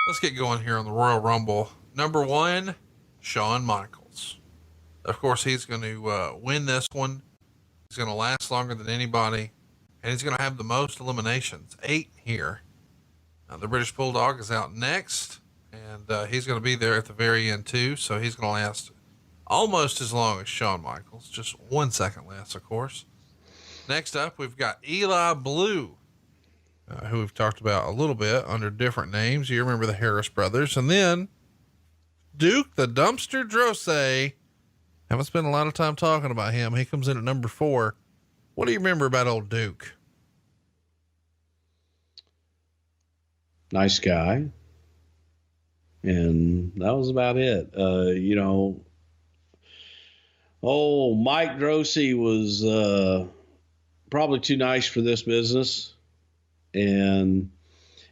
Let's get going here on the Royal Rumble. Number one, Shawn Michaels. Of course, he's going to win this one. He's going to last longer than anybody, and he's going to have the most eliminations, 8 here. The British Bulldog is out next, and he's going to be there at the very end too. So he's going to last almost as long as Shawn Michaels, just 1 second less, of course. Next up, we've got Eli Blue, who we've talked about a little bit under different names. You remember the Harris brothers. And then Duke the Dumpster Drosay. Haven't spent a lot of time talking about him. He comes in at number 4. What do you remember about old Duke? Nice guy. And that was about it. Mike Drosy was probably too nice for this business. And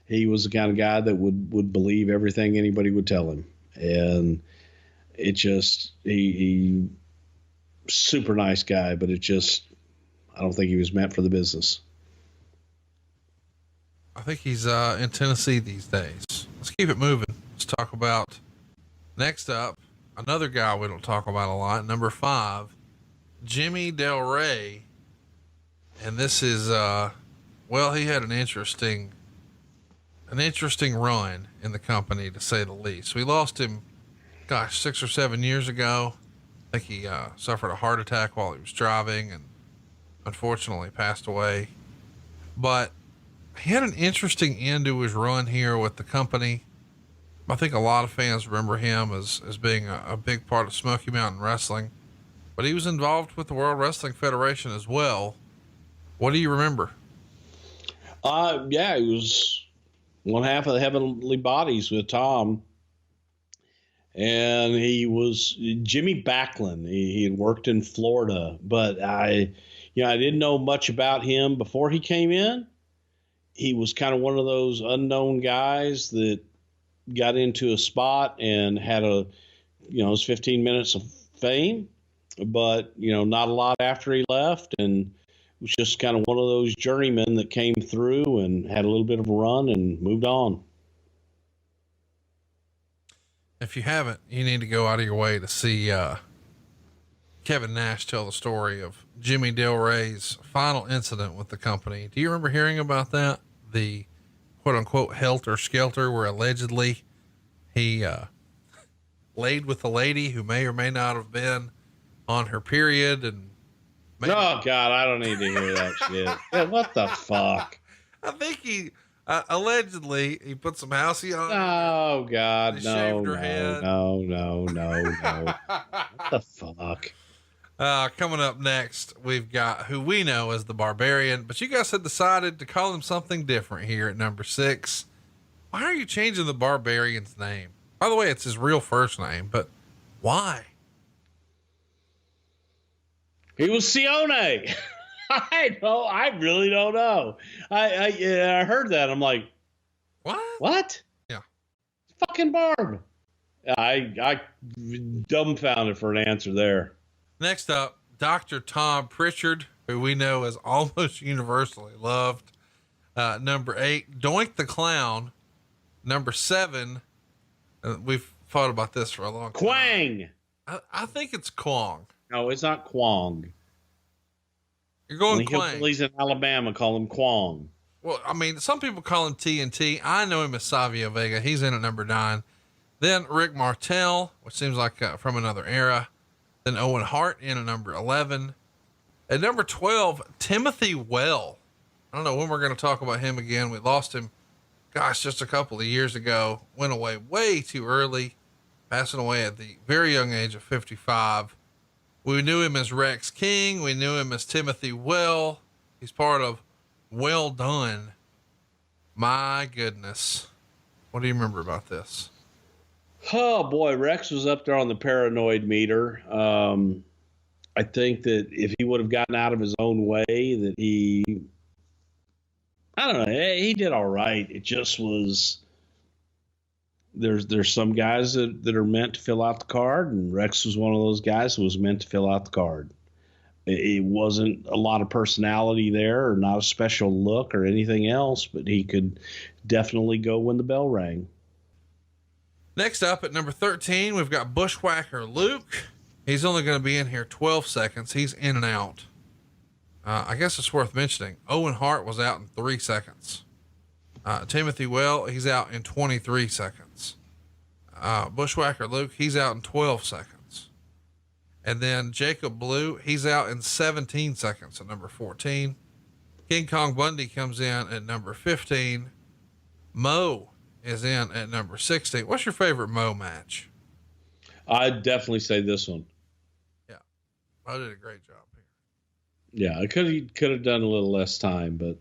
he was the kind of guy that would believe everything anybody would tell him. And it just, he super nice guy, but I don't think he was meant for the business. I think he's in Tennessee these days. Let's keep it moving. Let's talk about next up, another guy we don't talk about a lot. Number 5, Jimmy Del Rey. And this is, he had an interesting run in the company, to say the least. We lost him, 6 or 7 years ago. I think he suffered a heart attack while he was driving and unfortunately passed away. But he had an interesting end to his run here with the company. I think a lot of fans remember him as being a big part of Smoky Mountain Wrestling, but he was involved with the World Wrestling Federation as well. What do you remember? He was one half of the Heavenly Bodies with Tom. And he was Jimmy Backlund. He had worked in Florida, but I didn't know much about him before he came in. He was kind of one of those unknown guys that got into a spot and had his 15 minutes of fame, but, not a lot after he left. And was just kind of one of those journeymen that came through and had a little bit of a run and moved on. If you haven't, you need to go out of your way to see Kevin Nash tell the story of Jimmy Del Rey's final incident with the company. Do you remember hearing about that? The quote unquote helter skelter, where allegedly he laid with a lady who may or may not have been on her period. And oh God, I don't need to hear that shit. Yeah, what the fuck? I think he allegedly he put some housey on. Oh God, shaved her head. No. What the fuck? Coming up next, we've got who we know as the Barbarian, but you guys had decided to call him something different here at number 6. Why are you changing the Barbarian's name? By the way, it's his real first name, but why? He was Sione. I really don't know. I heard that. I'm like, what? Yeah. Fucking Barb. I dumbfounded for an answer there. Next up, Dr. Tom Prichard, who we know is almost universally loved. Number 8, Doink the Clown. Number 7, we've thought about this for a long time. Quang. I think it's Kwong. No, it's not Kwong. You're going Quang. Hillbillies in Alabama call him Kwong. Well, I mean, some people call him TNT. I know him as Savio Vega. He's in at number 9. Then Rick Martel, which seems like from another era. Then Owen Hart in at number 11. At number 12, Timothy Well. I don't know when we're going to talk about him again. We lost him, just a couple of years ago. Went away way too early, passing away at the very young age of 55. We knew him as Rex King. We knew him as Timothy Well. He's part of Well Done. My goodness. What do you remember about this? Oh boy, Rex was up there on the paranoid meter. I think that if he would have gotten out of his own way, that he did all right. It just was, there's some guys that are meant to fill out the card, and Rex was one of those guys who was meant to fill out the card. It wasn't a lot of personality there, or not a special look or anything else, but he could definitely go when the bell rang. Next up at number 13, we've got Bushwhacker Luke. He's only going to be in here 12 seconds. He's in and out. I guess it's worth mentioning. Owen Hart was out in 3 seconds. Timothy Well, he's out in 23 seconds. Bushwhacker Luke, he's out in 12 seconds. And then Jacob Blue, he's out in 17 seconds at number 14. King Kong Bundy comes in at number 15. Mo is in at number 16. What's your favorite Mo match? I'd definitely say this one. Yeah. Mo did a great job here. Yeah, I could have done a little less time, but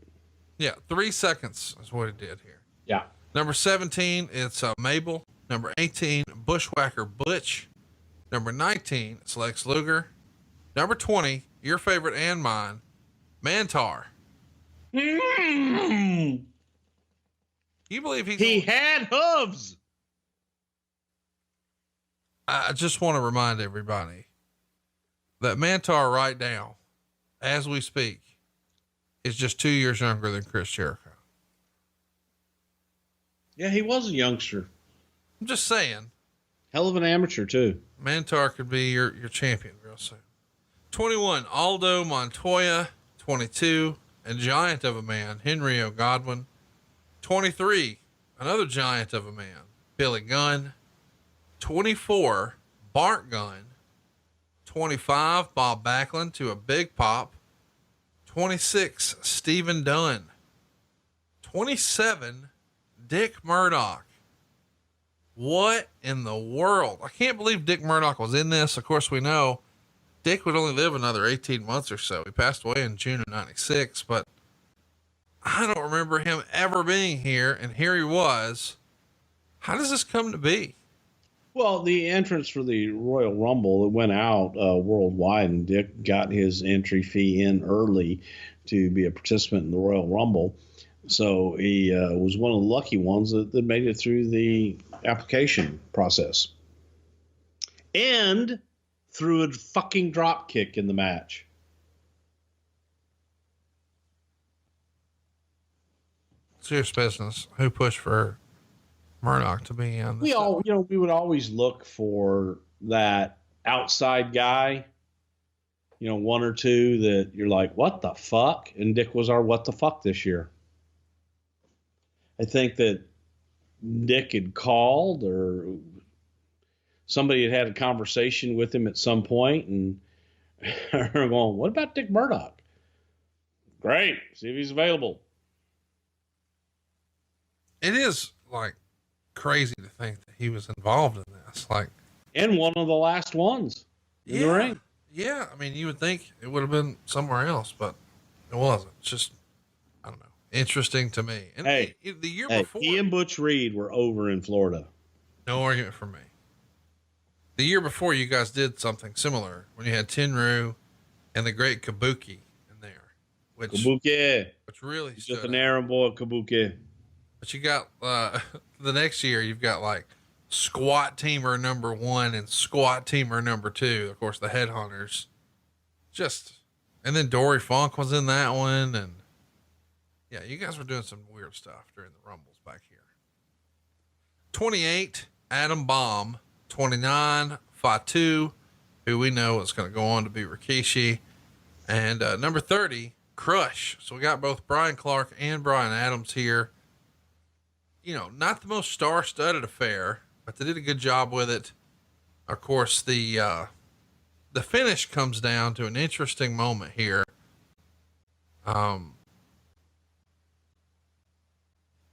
yeah, 3 seconds is what it did here. Yeah. Number 17, it's Mabel. Number 18, Bushwhacker Butch. Number 19, it's Lex Luger. Number 20, your favorite and mine, Mantar. Mm. You believe he had hooves? I just want to remind everybody that Mantar right now, as we speak, is just 2 years younger than Chris Jericho. Yeah, he was a youngster. I'm just saying. Hell of an amateur, too. Mantar could be your champion real soon. 21, Aldo Montoya. 22, a giant of a man, Henry O. Godwin. 23, another giant of a man, Billy Gunn. 24, Bart Gunn. 25, Bob Backlund to a big pop. 26, Stephen Dunn. 27, Dick Murdoch. What in the world? I can't believe Dick Murdoch was in this. Of course, we know Dick would only live another 18 months or so. He passed away in June of 96, but I don't remember him ever being here. And here he was. How does this come to be? Well, the entrance for the Royal Rumble, it went out worldwide, and Dick got his entry fee in early to be a participant in the Royal Rumble. So he was one of the lucky ones that made it through the application process. And threw a fucking drop kick in the match. Serious business. Who pushed for Murdoch to be on this? We would always look for that outside guy, one or two that you're like, what the fuck? And Dick was our what the fuck this year. I think that Dick had called, or somebody had a conversation with him at some point, and they're going, what about Dick Murdoch? Great. See if he's available. It is like crazy to think that he was involved in this. And one of the last ones in the ring. Yeah. I mean, you would think it would have been somewhere else, but it wasn't. It's just, I don't know. Interesting to me. And the year before, he and Butch Reed were over in Florida. No argument for me. The year before, you guys did something similar when you had Tenryu and the great Kabuki in there, which really just an Aaron boy Kabuki. But you got the next year, you've got like Squat Teamer number 1 and Squat Teamer number 2. Of course, the Headhunters. And then Dory Funk was in that one, and yeah, you guys were doing some weird stuff during the Rumbles back here. 28, Adam Bomb. 29, Fatu, who we know is going to go on to be Rikishi. And number 30, Crush. So we got both Brian Clark and Brian Adams here. Not the most star-studded affair, but they did a good job with it. Of course, the finish comes down to an interesting moment here.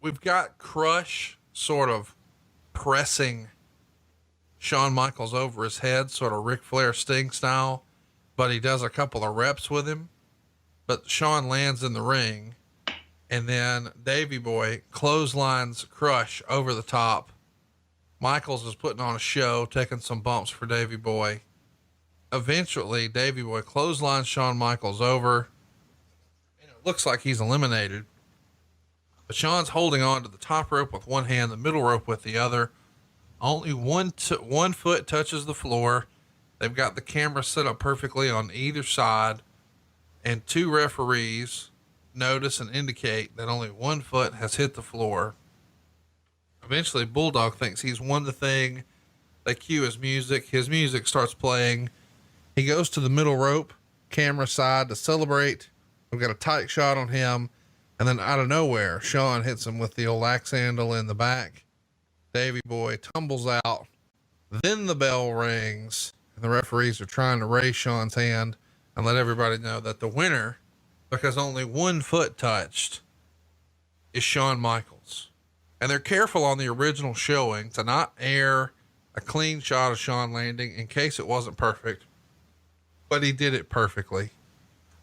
We've got Crush sort of pressing Shawn Michaels over his head, sort of Ric Flair Sting style, but he does a couple of reps with him. But Shawn lands in the ring, and then Davey Boy clotheslines Crush over the top. Michaels is putting on a show, taking some bumps for Davey Boy. Eventually, Davey Boy clotheslines Shawn Michaels over. And it looks like he's eliminated. But Shawn's holding on to the top rope with one hand, the middle rope with the other. Only one foot touches the floor. They've got the camera set up perfectly on either side. And 2 referees notice and indicate that only 1 foot has hit the floor. Eventually, Bulldog thinks he's won the thing. They cue his music. His music starts playing. He goes to the middle rope, camera side, to celebrate. We've got a tight shot on him. And then out of nowhere, Shawn hits him with the old axe handle in the back. Davey Boy tumbles out. Then the bell rings, and the referees are trying to raise Shawn's hand and let everybody know that the winner, because only one foot touched, is Shawn Michaels. And they're careful on the original showing to not air a clean shot of Shawn landing in case it wasn't perfect, but he did it perfectly.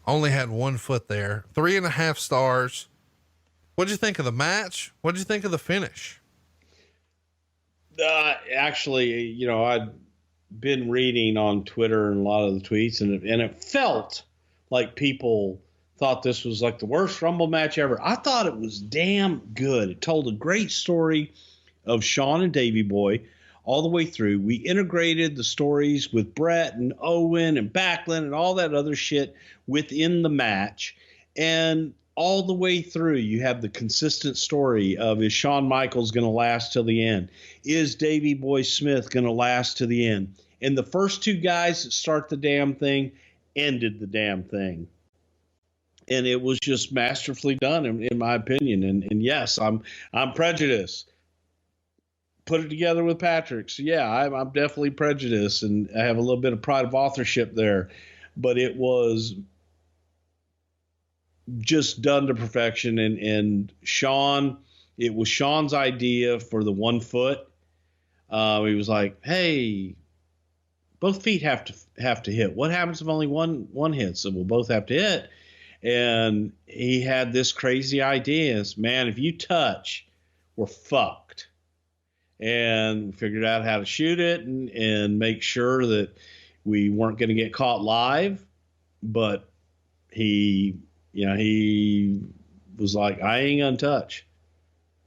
Only had 1 foot there. 3.5 stars. What'd you think of the match? What'd you think of the finish? Actually, I'd been reading on Twitter and a lot of the tweets, and it felt like people thought this was like the worst Rumble match ever. I thought it was damn good. It told a great story of Shawn and Davey Boy all the way through. We integrated the stories with Brett and Owen and Backlund and all that other shit within the match. And all the way through, you have the consistent story of, is Shawn Michaels going to last till the end? Is Davey Boy Smith going to last to the end? And the first two guys that start the damn thing ended the damn thing. And it was just masterfully done, in my opinion. And yes, I'm prejudiced. Put it together with Patrick. So yeah, I'm definitely prejudiced, and I have a little bit of pride of authorship there. But it was just done to perfection. And Shawn, it was Shawn's idea for the 1 foot. He was like, hey, both feet have to hit. What happens if only one hits? So we'll both have to hit. And he had this crazy idea is, man, if you touch, we're fucked. And figured out how to shoot it and make sure that we weren't going to get caught live. But he was like, I ain't going to touch.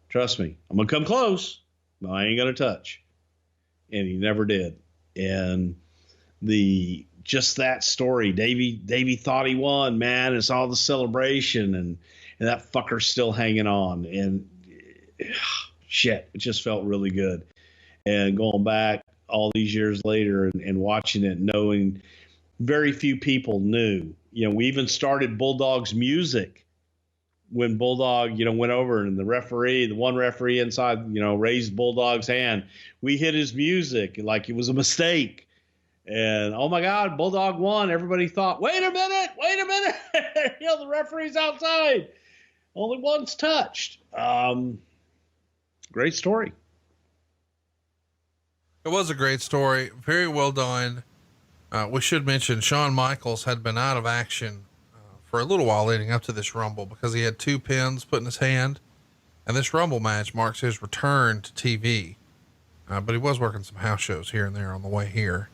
Trust me. I'm going to come close, but I ain't going to touch. And he never did. And just that story, Davey thought he won, man. It's all the celebration, and that fucker's still hanging on. And shit, it just felt really good. And going back all these years later and watching it, knowing very few people knew. We even started Bulldog's music when Bulldog, went over, and the one referee inside, raised Bulldog's hand. We hit his music like it was a mistake. And oh my God, Bulldog won. Everybody thought, wait a minute. The referee's outside. Only one's touched. Great story. It was a great story. Very well done. We should mention Shawn Michaels had been out of action for a little while leading up to this Rumble because he had 2 pins put in his hand. And this Rumble match marks his return to TV. But he was working some house shows here and there on the way here.